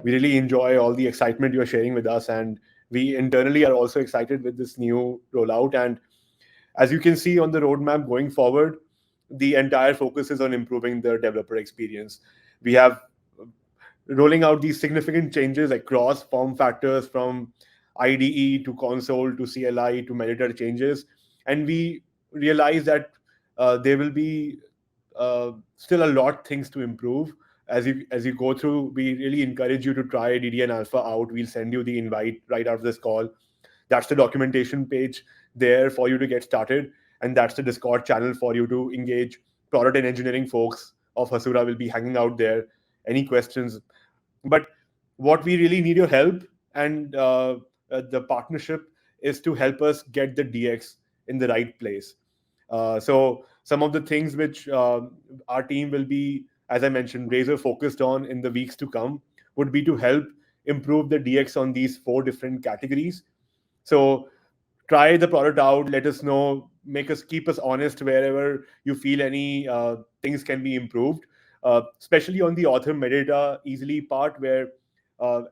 We really enjoy all the excitement you're sharing with us, and we internally are also excited with this new rollout. And as you can see on the roadmap going forward, the entire focus is on improving the developer experience. We have rolling out these significant changes across form factors, from IDE to console to CLI to metadata changes. And we realize that there will be still a lot things to improve as you go through. We really encourage you to try DDN Alpha out. We'll send you the invite right after this call. That's the documentation page there for you to get started, and that's the Discord channel for you to engage. Product and engineering folks of Hasura will be hanging out there. Any questions? But what we really need your help and the partnership is to help us get the DX in the right place. So some of the things which our team will be, as I mentioned, razor focused on in the weeks to come would be to help improve the DX on these 4 different categories. So try the product out, let us know, keep us honest wherever you feel any things can be improved, especially on the author metadata easily part, where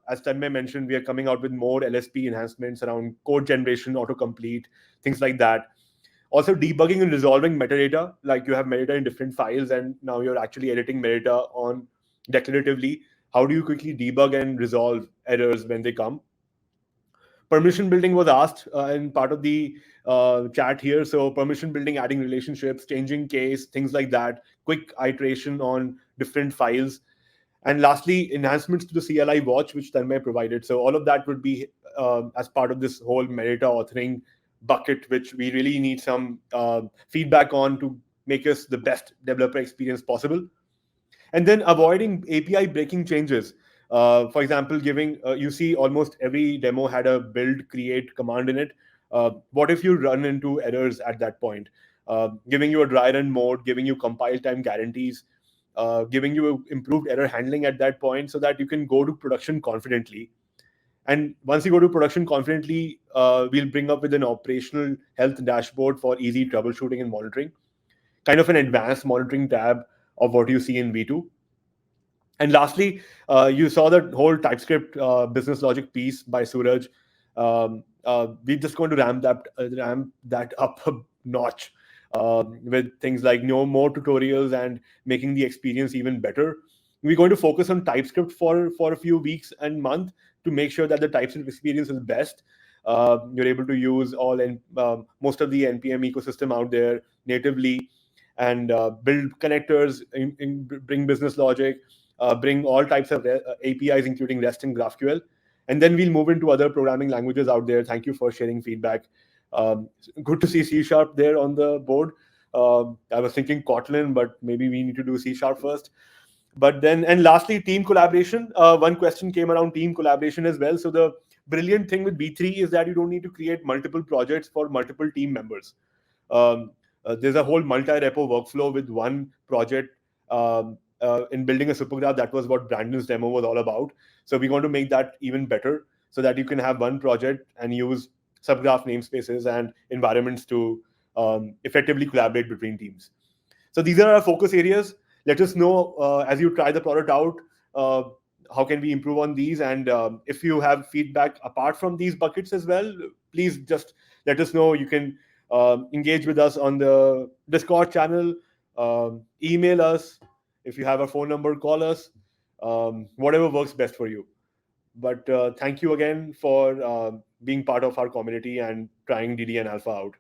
as Tanmay mentioned, we are coming out with more LSP enhancements around code generation, autocomplete, things like that. Also debugging and resolving metadata, like you have metadata in different files and now you're actually editing metadata on declaratively. How do you quickly debug and resolve errors when they come? Permission building was asked in part of the chat here. So permission building, adding relationships, changing case, things like that, quick iteration on different files. And lastly, enhancements to the CLI watch, which Tanmay provided. So all of that would be as part of this whole metadata authoring bucket, which we really need some feedback on to make us the best developer experience possible. And then avoiding API breaking changes. For example, you see almost every demo had a build create command in it. What if you run into errors at that point? Giving you a dry run mode, giving you compile time guarantees, giving you improved error handling at that point so that you can go to production confidently. And once you go to production confidently, we'll bring up with an operational health dashboard for easy troubleshooting and monitoring, kind of an advanced monitoring tab of what you see in V2. And lastly, you saw the whole TypeScript business logic piece by Suraj. We're just going to ramp that up a notch with things like more tutorials and making the experience even better. We're going to focus on TypeScript for a few weeks and month to make sure that the TypeScript experience is best. You're able to use most of the NPM ecosystem out there natively, and build connectors, bring business logic, bring all types of APIs, including REST and GraphQL. And then we'll move into other programming languages out there. Thank you for sharing feedback. Good to see C# there on the board. I was thinking Kotlin, but maybe we need to do C# first. And lastly, team collaboration. One question came around team collaboration as well. So the brilliant thing with B3 is that you don't need to create multiple projects for multiple team members. There's a whole multi-repo workflow with one project in building a supergraph. That was what Brandon's demo was all about. So we want to make that even better so that you can have one project and use subgraph namespaces and environments to effectively collaborate between teams. So these are our focus areas. Let us know as you try the product out, how can we improve on these? And if you have feedback apart from these buckets as well, please just let us know. You can engage with us on the Discord channel, email us. If you have a phone number, call us. Whatever works best for you. But thank you again for being part of our community and trying DDN Alpha out.